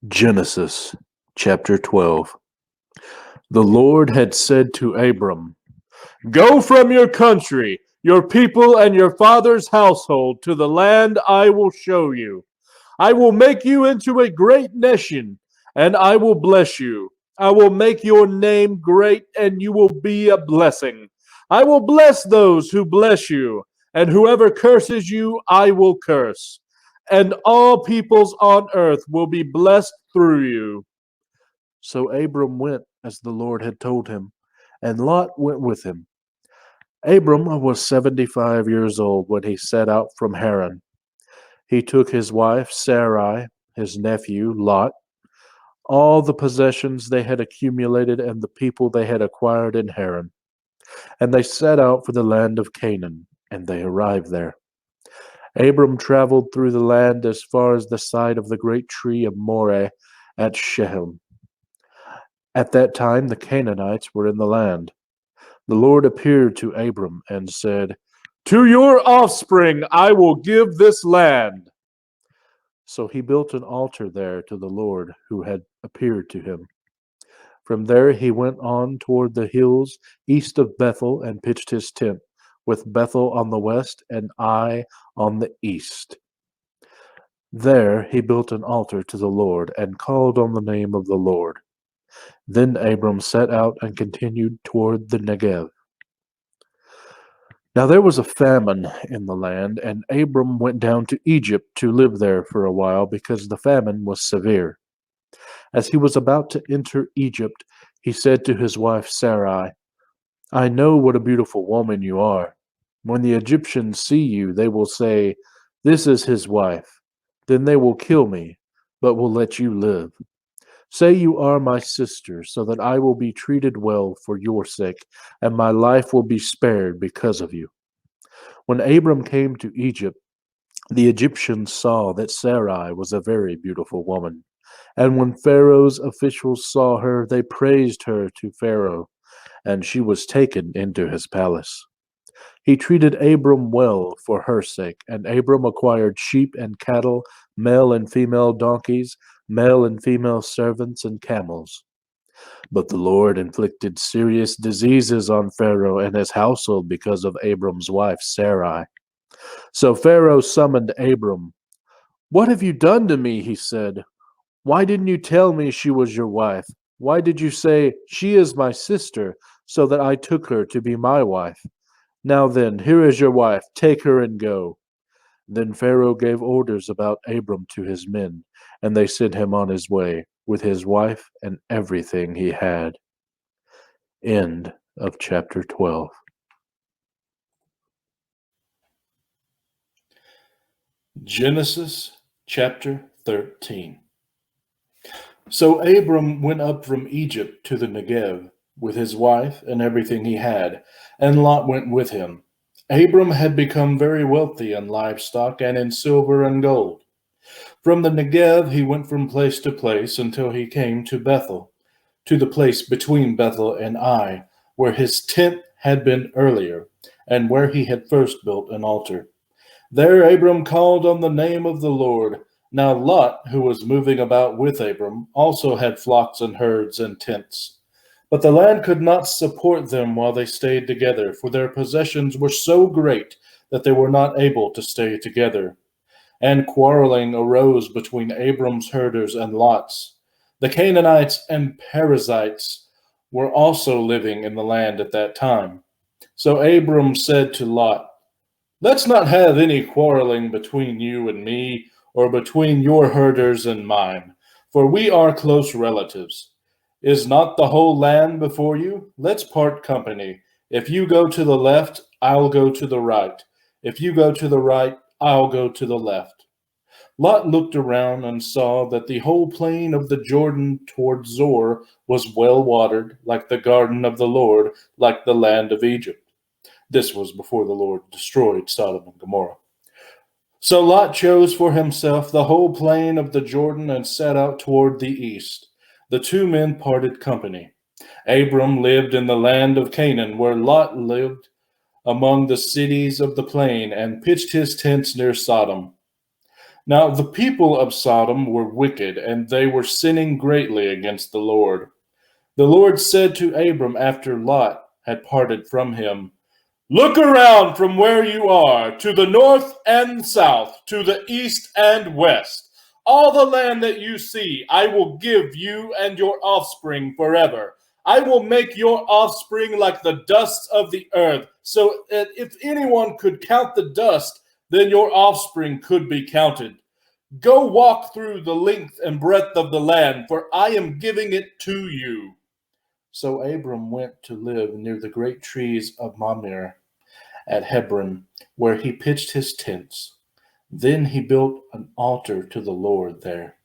Genesis chapter 12. The Lord had said to Abram, "Go from your country, your people, and your father's household to the land I will show you. I will make you into a great nation, and I will bless you. I will make your name great, and you will be a blessing. I will bless those who bless you, and whoever curses you, I will curse. And all peoples on earth will be blessed through you." So Abram went as the Lord had told him, and Lot went with him. Abram was 75 years old when he set out from Haran. He took his wife Sarai, his nephew Lot, all the possessions they had accumulated, and the people they had acquired in Haran, and they set out for the land of Canaan, and they arrived there. Abram traveled through the land as far as the site of the great tree of Moreh at Shechem. At that time the Canaanites were in the land. The Lord appeared to Abram and said, "To your offspring I will give this land." So he built an altar there to the Lord who had appeared to him. From there he went on toward the hills east of Bethel and pitched his tent, with Bethel on the west and Ai on the east. There he built an altar to the Lord and called on the name of the Lord. Then Abram set out and continued toward the Negev. Now there was a famine in the land, and Abram went down to Egypt to live there for a while because the famine was severe. As he was about to enter Egypt, he said to his wife Sarai, "I know what a beautiful woman you are. When the Egyptians see you, they will say, 'This is his wife.' Then they will kill me, but will let you live. Say you are my sister, so that I will be treated well for your sake, and my life will be spared because of you." When Abram came to Egypt, the Egyptians saw that Sarai was a very beautiful woman. And when Pharaoh's officials saw her, they praised her to Pharaoh, and she was taken into his palace. He treated Abram well for her sake, and Abram acquired sheep and cattle, male and female donkeys, male and female servants, and camels. But the Lord inflicted serious diseases on Pharaoh and his household because of Abram's wife Sarai. So Pharaoh summoned Abram. "What have you done to me?" he said. "Why didn't you tell me she was your wife? Why did you say, 'She is my sister,' so that I took her to be my wife? Now then, here is your wife. Take her and go." Then Pharaoh gave orders about Abram to his men, and they sent him on his way with his wife and everything he had. End of chapter 12. Genesis chapter 13. So Abram went up from Egypt to the Negev with his wife and everything he had, and Lot went with him. Abram had become very wealthy in livestock and in silver and gold. From the Negev he went from place to place until he came to Bethel, to the place between Bethel and Ai, where his tent had been earlier, and where he had first built an altar. There Abram called on the name of the Lord. Now Lot, who was moving about with Abram, also had flocks and herds and tents. But the land could not support them while they stayed together, for their possessions were so great that they were not able to stay together. And quarreling arose between Abram's herders and Lot's. The Canaanites and Perizzites were also living in the land at that time. So Abram said to Lot, "Let's not have any quarreling between you and me, or between your herders and mine, for we are close relatives. Is not the whole land before you? Let's part company. If you go to the left, I'll go to the right. If you go to the right, I'll go to the left." Lot looked around and saw that the whole plain of the Jordan toward Zoar was well watered, like the garden of the Lord, like the land of Egypt. This was before the Lord destroyed Sodom and Gomorrah. So Lot chose for himself the whole plain of the Jordan and set out toward the east. The two men parted company. Abram lived in the land of Canaan, where Lot lived among the cities of the plain and pitched his tents near Sodom. Now the people of Sodom were wicked, and they were sinning greatly against the Lord. The Lord said to Abram after Lot had parted from him, "Look around from where you are, to the north and south, to the east and west. All the land that you see, I will give you and your offspring forever. I will make your offspring like the dust of the earth, so that if anyone could count the dust, then your offspring could be counted. Go walk through the length and breadth of the land, for I am giving it to you." So Abram went to live near the great trees of Mamre at Hebron, where he pitched his tents. Then he built an altar to the Lord there.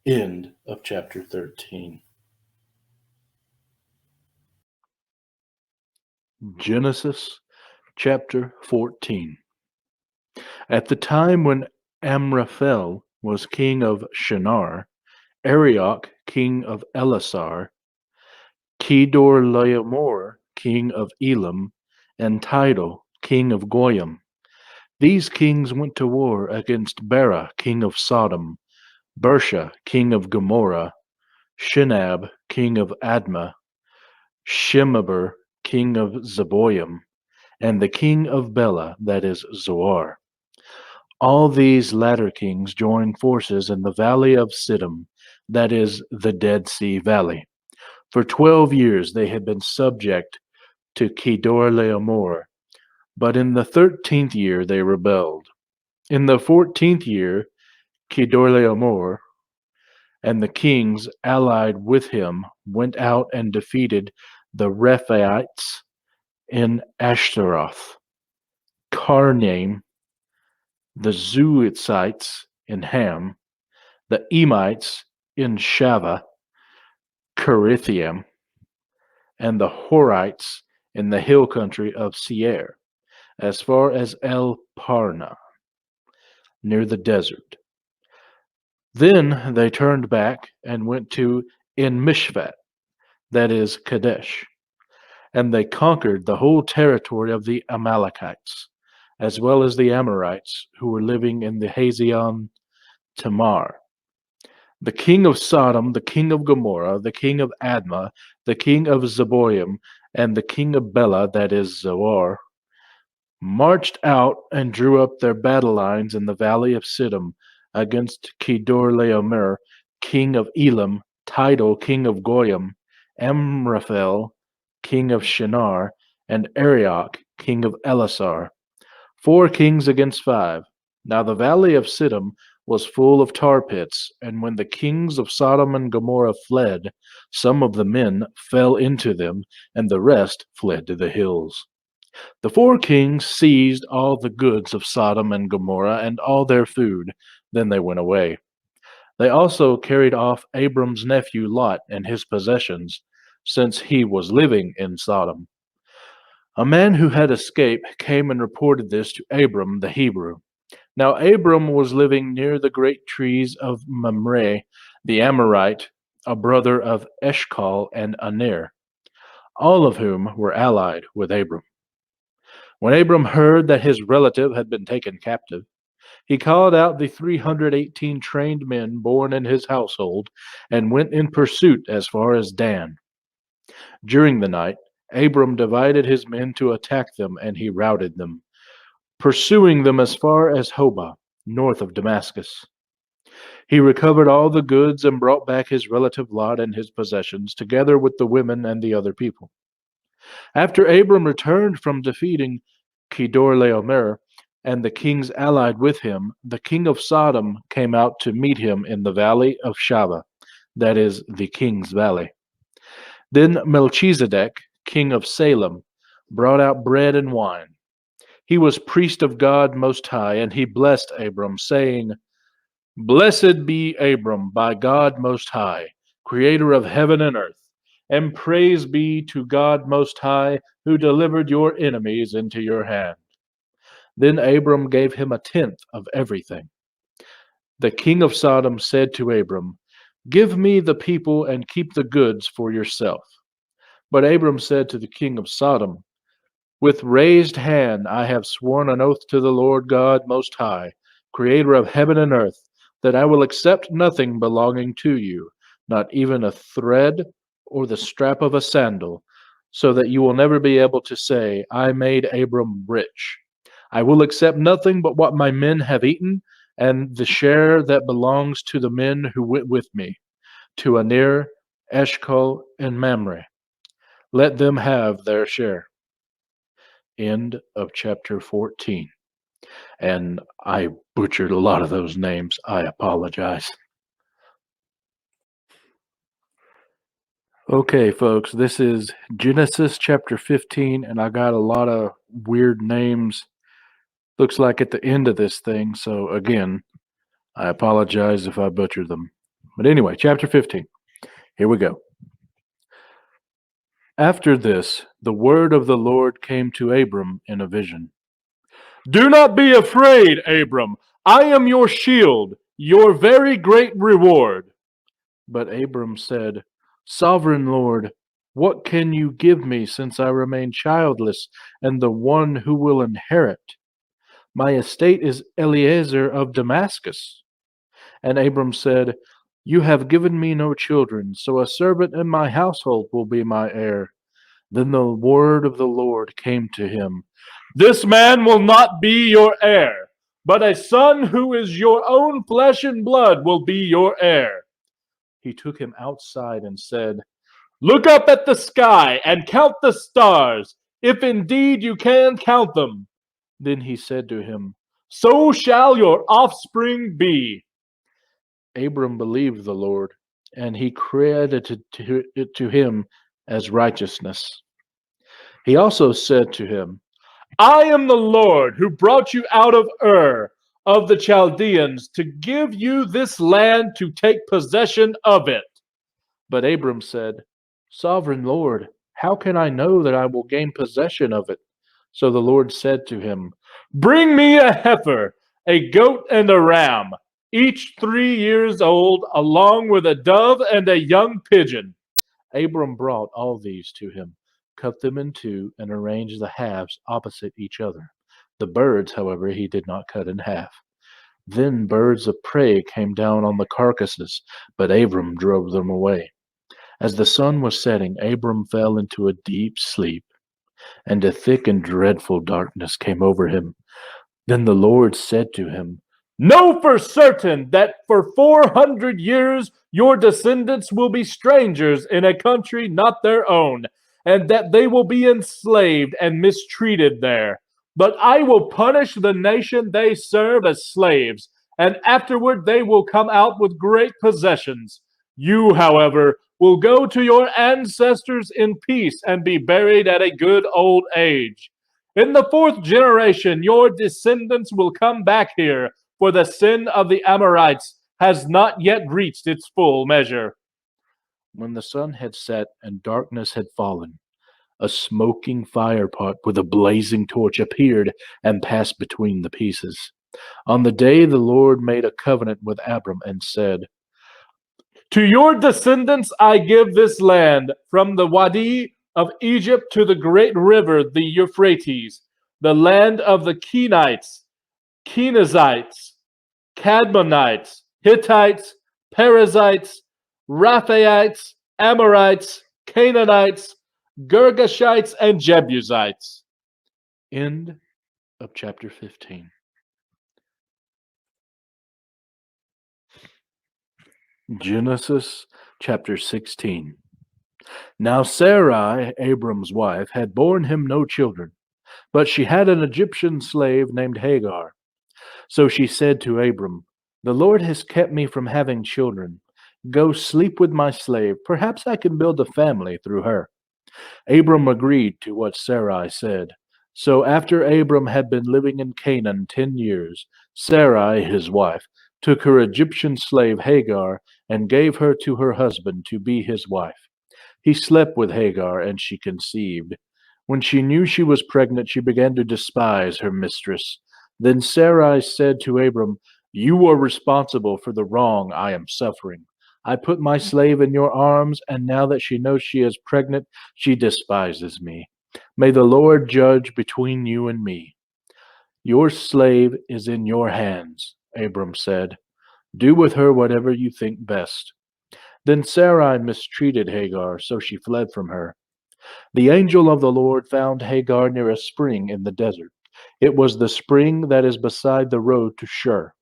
End of chapter 13. Genesis chapter 14. At the time when Amraphel was king of Shinar, Arioch king of Elasar, Kedorlaomer king of Elam, and Tidal king of Goyim. These kings went to war against Bera king of Sodom, Bersha king of Gomorrah, Shinab king of Admah, Shemeber king of Zeboim, and the king of Bela, that is Zoar. All these latter kings joined forces in the valley of Siddim, that is the Dead Sea Valley. For 12 years they had been subject to Kedorlaomer, but in the 13th year they rebelled. In the 14th year, Kedorlaomer and the kings allied with him went out and defeated the Rephaites in Ashtaroth, Karnaim, the Zuithites in Ham, the Emites in Shaveh, Kerithaim, and the Horites in the hill country of Seir, as far as El Parna, near the desert. Then they turned back and went to En Mishvat, that is Kadesh, and they conquered the whole territory of the Amalekites, as well as the Amorites who were living in the Hazion Tamar. The king of Sodom, the king of Gomorrah, the king of Admah, the king of Zeboim, and the king of Bela, that is Zoar, marched out and drew up their battle lines in the valley of Siddim against Kedorlaomer, king of Elam, Tidal, king of Goyim, Amraphel, king of Shinar, and Arioch, king of Elasar. 4 kings against 5. Now the valley of Siddim was full of tar pits, and when the kings of Sodom and Gomorrah fled, some of the men fell into them, and the rest fled to the hills. The 4 kings seized all the goods of Sodom and Gomorrah and all their food. Then they went away. They also carried off Abram's nephew Lot and his possessions, since he was living in Sodom. A man who had escaped came and reported this to Abram the Hebrew. Now Abram was living near the great trees of Mamre, the Amorite, a brother of Eshcol and Aner, all of whom were allied with Abram. When Abram heard that his relative had been taken captive, he called out the 318 trained men born in his household and went in pursuit as far as Dan. During the night, Abram divided his men to attack them, and he routed them, pursuing them as far as Hobah, north of Damascus. He recovered all the goods and brought back his relative Lot and his possessions, together with the women and the other people. After Abram returned from defeating Kedorlaomer and the kings allied with him, the king of Sodom came out to meet him in the valley of Shaveh, that is the king's valley. Then Melchizedek, king of Salem, brought out bread and wine. He was priest of God Most High, and he blessed Abram, saying, "Blessed be Abram by God Most High, creator of heaven and earth, and praise be to God Most High, who delivered your enemies into your hand." Then Abram gave him 1/10 of everything. The king of Sodom said to Abram, "Give me the people and keep the goods for yourself." But Abram said to the king of Sodom, "With raised hand I have sworn an oath to the Lord God Most High, creator of heaven and earth, that I will accept nothing belonging to you, not even a thread or the strap of a sandal, so that you will never be able to say, I made Abram rich. I will accept nothing but what my men have eaten, and the share that belongs to the men who went with me, to Anir, Eshcol, and Mamre. Let them have their share. End of chapter 14. And I butchered a lot of those names. I apologize. Okay, folks, this is Genesis chapter 15, and I got a lot of weird names. Looks like at the end of this thing, so again, I apologize if I butchered them. But anyway, chapter 15. Here we go. After this, the word of the Lord came to Abram in a vision. Do not be afraid, Abram. I am your shield, your very great reward. But Abram said, Sovereign Lord, what can you give me since I remain childless and the one who will inherit? My estate is Eliezer of Damascus. And Abram said, You have given me no children, so a servant in my household will be my heir. Then the word of the Lord came to him. This man will not be your heir, but a son who is your own flesh and blood will be your heir. He took him outside and said, Look up at the sky and count the stars, if indeed you can count them. Then he said to him, So shall your offspring be. Abram believed the Lord, and he credited it to him as righteousness. He also said to him, I am the Lord who brought you out of Ur of the Chaldeans to give you this land to take possession of it. But Abram said, Sovereign Lord, how can I know that I will gain possession of it? So the Lord said to him, Bring me a heifer, a goat, and a ram, each 3 years old, along with a dove and a young pigeon. Abram brought all these to him, cut them in two, and arranged the halves opposite each other. The birds, however, he did not cut in half. Then birds of prey came down on the carcasses, but Abram drove them away. As the sun was setting, Abram fell into a deep sleep, and a thick and dreadful darkness came over him. Then the Lord said to him, Know for certain that for 400 years your descendants will be strangers in a country not their own, and that they will be enslaved and mistreated there. But I will punish the nation they serve as slaves, and afterward they will come out with great possessions. You, however, will go to your ancestors in peace and be buried at a good old age. In the 4th generation, your descendants will come back here, for the sin of the Amorites has not yet reached its full measure. When the sun had set and darkness had fallen, a smoking firepot with a blazing torch appeared and passed between the pieces. On the day the Lord made a covenant with Abram and said, To your descendants I give this land, from the Wadi of Egypt to the great river, the Euphrates, the land of the Kenites, Kenizzites, Cadmonites, Hittites, Perizzites, Raphaites, Amorites, Canaanites, Girgashites, and Jebusites. End of chapter 15. Genesis chapter 16. Now Sarai, Abram's wife, had borne him no children, but she had an Egyptian slave named Hagar. So she said to Abram, The Lord has kept me from having children. Go sleep with my slave. Perhaps I can build a family through her. Abram agreed to what Sarai said. So after Abram had been living in Canaan 10 years, Sarai, his wife, took her Egyptian slave Hagar and gave her to her husband to be his wife. He slept with Hagar, and she conceived. When she knew she was pregnant, she began to despise her mistress. Then Sarai said to Abram, You are responsible for the wrong I am suffering. I put my slave in your arms, and now that she knows she is pregnant, she despises me. May the Lord judge between you and me. Your slave is in your hands. Abram said. "Do with her whatever you think best." Then Sarai mistreated Hagar, so she fled from her. The angel of the Lord found Hagar near a spring in the desert. It was the spring that is beside the road to Shur.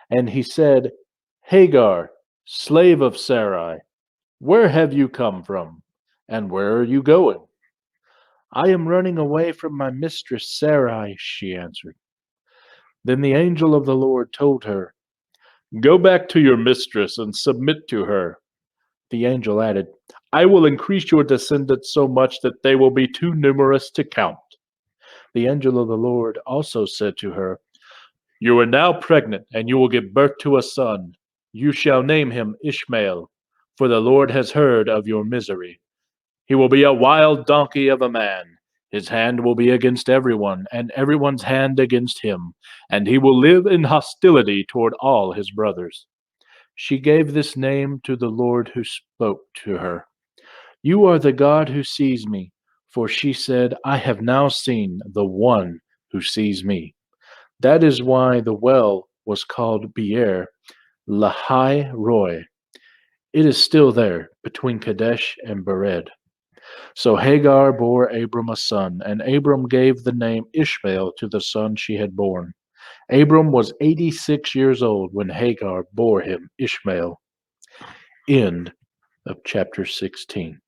And he said, "Hagar, slave of Sarai, where have you come from? And where are you going?" "I am running away from my mistress Sarai," she answered. Then the angel of the Lord told her, "Go back to your mistress and submit to her." The angel added, "I will increase your descendants so much that they will be too numerous to count." The angel of the Lord also said to her, "You are now pregnant, and you will give birth to a son. You shall name him Ishmael, for the Lord has heard of your misery. He will be a wild donkey of a man. His hand will be against everyone, and everyone's hand against him, and he will live in hostility toward all his brothers." She gave this name to the Lord who spoke to her. "You are the God who sees me." For she said, "I have now seen the one who sees me." That is why the well was called Beer Lahai Roi. It is still there, between Kadesh and Bered. So Hagar bore Abram a son, and Abram gave the name Ishmael to the son she had born. Abram was 86 years old when Hagar bore him Ishmael. End of chapter 16.